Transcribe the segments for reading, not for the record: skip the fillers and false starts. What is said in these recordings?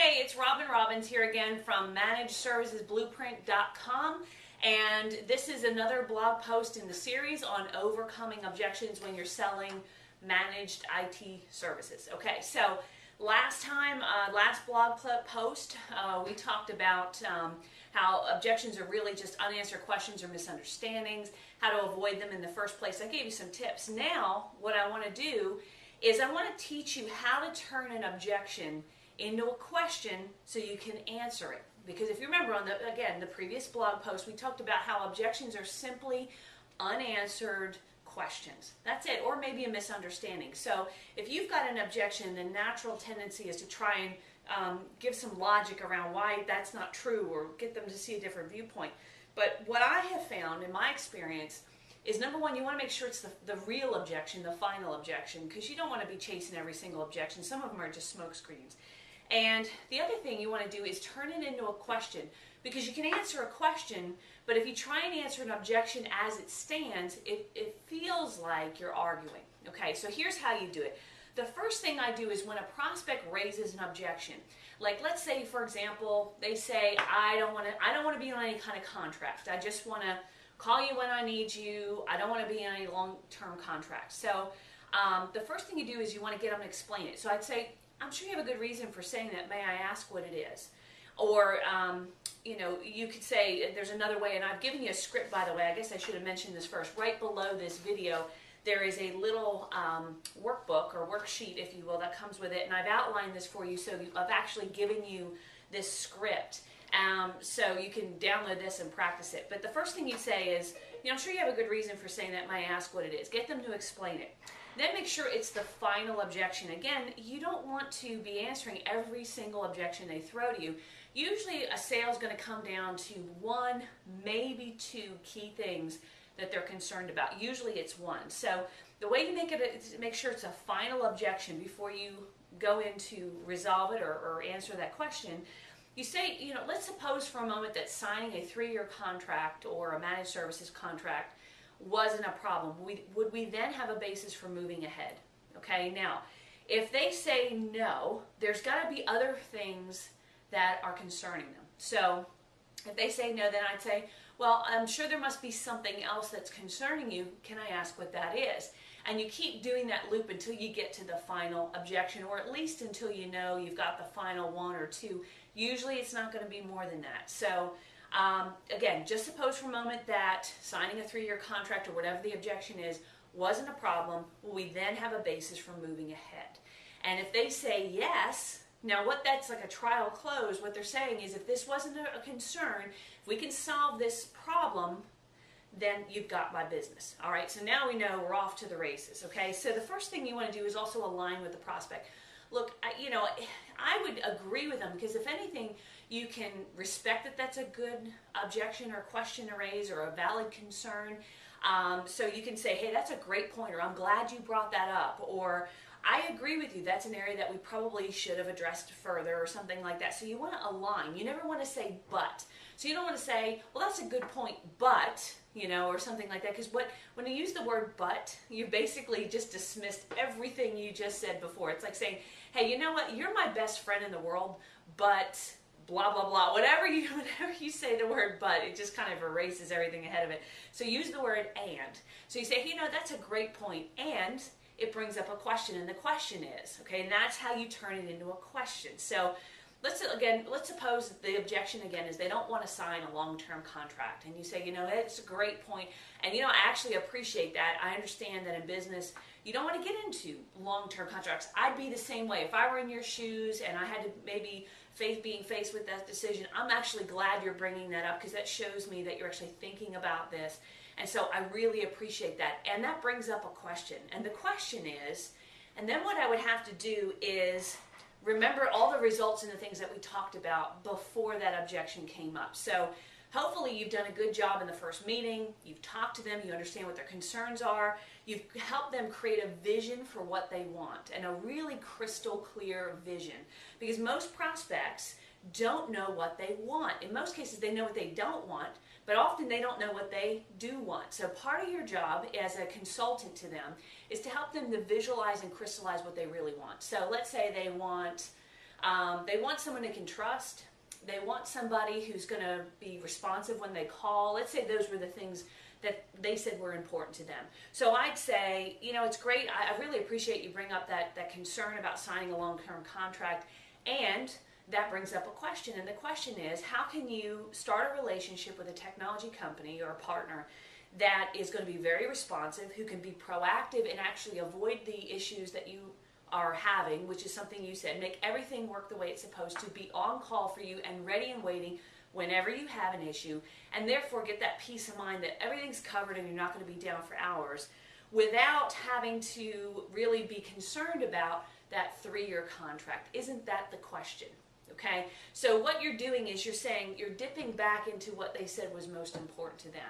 Hey, it's Robin Robbins here again from ManagedServicesBlueprint.com, and this is another blog post in the series on overcoming objections when you're selling managed IT services. Okay, so last blog post, we talked about how objections are really just unanswered questions or misunderstandings, how to avoid them in the first place. I gave you some tips. Now, what I want to do is I want to teach you how to turn an objection into a question so you can answer it. Because if you remember on the previous blog post, we talked about how objections are simply unanswered questions. That's it, or maybe a misunderstanding. So if you've got an objection, the natural tendency is to try and give some logic around why that's not true or get them to see a different viewpoint. But what I have found in my experience is, number one, you want to make sure it's the real objection, the final objection, because you don't want to be chasing every single objection. Some of them are just smoke screens. And the other thing you want to do is turn it into a question, because you can answer a question, but if you try and answer an objection as it stands, it feels like you're arguing. Okay, so here's how you do it. The first thing I do is when a prospect raises an objection, like let's say, for example, they say, I don't want to be on any kind of contract. I just want to call you when I need you. I don't want to be in any long-term contract. So the first thing you do is you want to get them to explain it. So I'd say, I'm sure you have a good reason for saying that. May I ask what it is? Or, you could say, there's another way, and I've given you a script, by the way. I guess I should have mentioned this first. Right below this video, there is a little workbook or worksheet, if you will, that comes with it. And I've outlined this for you, so I've actually given you this script. So you can download this and practice it. But the first thing you say is, I'm sure you have a good reason for saying that. May I ask what it is? Get them to explain it. Then make sure it's the final objection. Again, you don't want to be answering every single objection they throw to you. Usually a sale is going to come down to one, maybe two key things that they're concerned about. Usually it's one. So the way you make sure it's a final objection before you go in to resolve it or answer that question, you say, let's suppose for a moment that signing a 3-year contract or a managed services contract wasn't a problem. Would we then have a basis for moving ahead? Okay, now, if they say no, there's got to be other things that are concerning them. So if they say no, then I'd say, well, I'm sure there must be something else that's concerning you. Can I ask what that is? And you keep doing that loop until you get to the final objection, or at least until you know you've got the final one or two. Usually it's not going to be more than that. So again, just suppose for a moment that signing a 3-year contract or whatever the objection is wasn't a problem. Will we then have a basis for moving ahead? And if they say yes, now what that's like a trial close, what they're saying is, if this wasn't a concern, if we can solve this problem, then you've got my business. All right, so now we know we're off to the races. Okay, so the first thing you want to do is also align with the prospect. Look, I would agree with them, because if anything, you can respect that that's a good objection or question to raise or a valid concern. So you can say, hey, that's a great point, or I'm glad you brought that up, or I agree with you, that's an area that we probably should have addressed further, or something like that. So you want to align. You never want to say but. So you don't want to say, well, that's a good point, but, or something like that. Because when you use the word but, you basically just dismissed everything you just said before. It's like saying, hey, you know what, you're my best friend in the world, but blah, blah, blah. Whatever you say the word but, it just kind of erases everything ahead of it. So use the word and. So you say, hey, that's a great point, and it brings up a question, and the question is, okay, and that's how you turn it into a question. So let's suppose the objection again is they don't want to sign a long-term contract, and you say, it's a great point, and I actually appreciate that. I understand that in business you don't want to get into long-term contracts. I'd be the same way if I were in your shoes and I had to maybe being faced with that decision. I'm actually glad you're bringing that up, because that shows me that you're actually thinking about this. And so I really appreciate that. And that brings up a question. And the question is, and then what I would have to do is remember all the results and the things that we talked about before that objection came up. So hopefully you've done a good job in the first meeting. You've talked to them. You understand what their concerns are. You've helped them create a vision for what they want, and a really crystal clear vision. Because most prospects don't know what they want. In most cases, they know what they don't want, but often they don't know what they do want. So part of your job as a consultant to them is to help them to visualize and crystallize what they really want. So let's say they want They want someone they can trust. They want somebody who's going to be responsive when they call. Let's say those were the things that they said were important to them. So I'd say, you know, it's great. I really appreciate you bring up that concern about signing a long-term contract, and that brings up a question. And the question is, how can you start a relationship with a technology company or a partner that is going to be very responsive, who can be proactive and actually avoid the issues that you are having, which is something you said, make everything work the way it's supposed to, be on call for you and ready and waiting whenever you have an issue, and therefore get that peace of mind that everything's covered and you're not going to be down for hours, without having to really be concerned about that 3-year contract. Isn't that the question? Okay, so what you're doing is you're saying, you're dipping back into what they said was most important to them.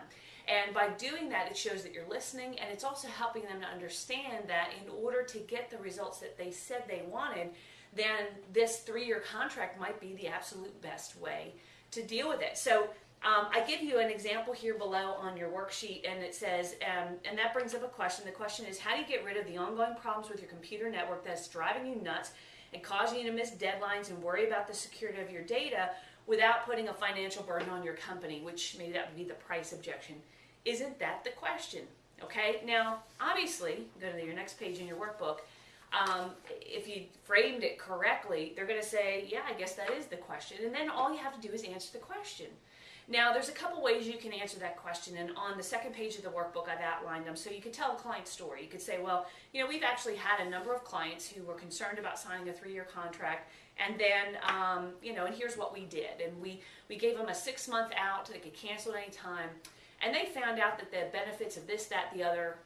And by doing that, it shows that you're listening, and it's also helping them to understand that in order to get the results that they said they wanted, then this 3-year contract might be the absolute best way to deal with it. So I give you an example here below on your worksheet, and it says, and that brings up a question. The question is, how do you get rid of the ongoing problems with your computer network that's driving you nuts and causing you to miss deadlines and worry about the security of your data without putting a financial burden on your company, which maybe that would be the price objection. Isn't that the question? Okay, now obviously, go to your next page in your workbook. If you framed it correctly, they're going to say, yeah, I guess that is the question. And then all you have to do is answer the question. Now, there's a couple ways you can answer that question, and on the second page of the workbook, I've outlined them. So you could tell a client's story. You could say, well, you know, we've actually had a number of clients who were concerned about signing a 3-year contract, and then, you know, and here's what we did. And we gave them a 6-month out. They could cancel at any time. And they found out that the benefits of this, that, the other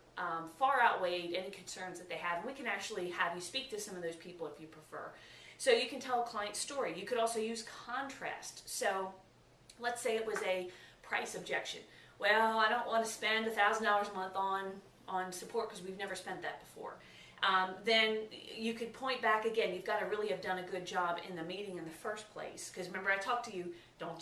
far outweighed any concerns that they have. And we can actually have you speak to some of those people if you prefer. So you can tell a client's story. You could also use contrast. So let's say it was a price objection. Well, I don't want to spend $1,000 a month on support because we've never spent that before. Then you could point back again. You've got to really have done a good job in the meeting in the first place. Because remember, I talked to you, don't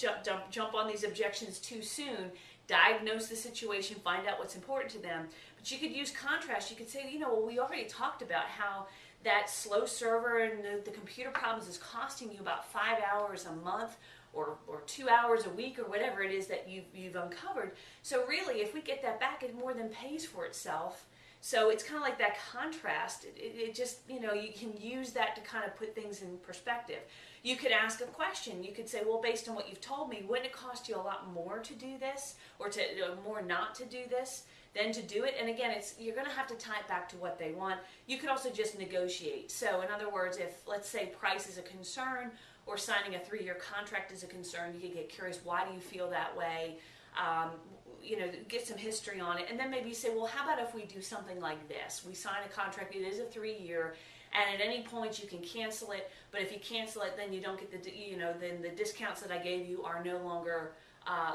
jump on these objections too soon. Diagnose the situation, find out what's important to them. But you could use contrast. You could say, you know, well, we already talked about how that slow server and the computer problems is costing you about 5 hours a month or 2 hours a week or whatever it is that you've uncovered. So really, if we get that back, it more than pays for itself. So it's kind of like that contrast. It just, you know, you can use that to kind of put things in perspective. You could ask a question. You could say, well, based on what you've told me, wouldn't it cost you a lot more to do this, or to more not to do this than to do it? And again, you're going to have to tie it back to what they want. You could also just negotiate. So in other words, if, let's say, price is a concern or signing a 3-year contract is a concern, you could get curious, why do you feel that way? You know, get some history on it, and then maybe you say, well, how about if we do something like this? We sign a contract, it is a 3-year, and at any point you can cancel it, but if you cancel it, then you don't get the, you know, then the discounts that I gave you are no longer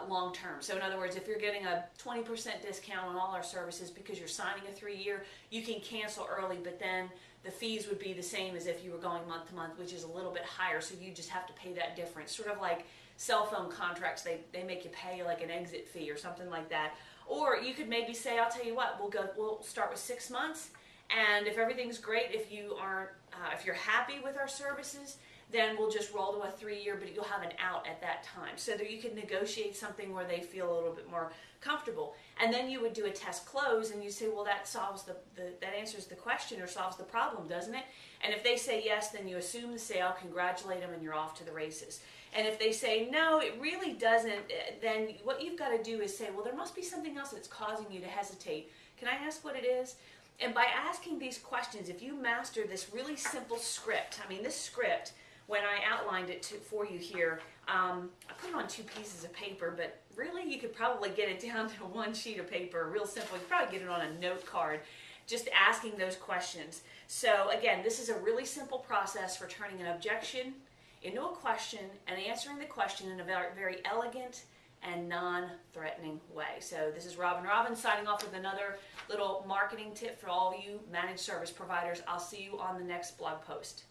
long-term. So in other words, if you're getting a 20% discount on all our services because you're signing a 3-year, you can cancel early, but then the fees would be the same as if you were going month to month, which is a little bit higher, so you just have to pay that difference. Sort of like cell phone contracts, they make you pay like an exit fee or something like that. Or you could maybe say, I'll tell you what, we'll start with 6 months, and if everything's great, if you're happy with our services, then we'll just roll to a 3-year, but you'll have an out at that time. So that you can negotiate something where they feel a little bit more comfortable. And then you would do a test close, and you say, well, that solves that answers the question or solves the problem, doesn't it? And if they say yes, then you assume the sale, congratulate them, and you're off to the races. And if they say, no, it really doesn't, then what you've got to do is say, well, there must be something else that's causing you to hesitate. Can I ask what it is? And by asking these questions, if you master this really simple script, I mean, this script, when I outlined it for you here, I put it on 2 pieces of paper, but really you could probably get it down to 1 sheet of paper, real simple. You could probably get it on a note card, just asking those questions. So again, this is a really simple process for turning an objection into a question and answering the question in a very, very elegant and non-threatening way. So this is Robin signing off with another little marketing tip for all you managed service providers. I'll see you on the next blog post.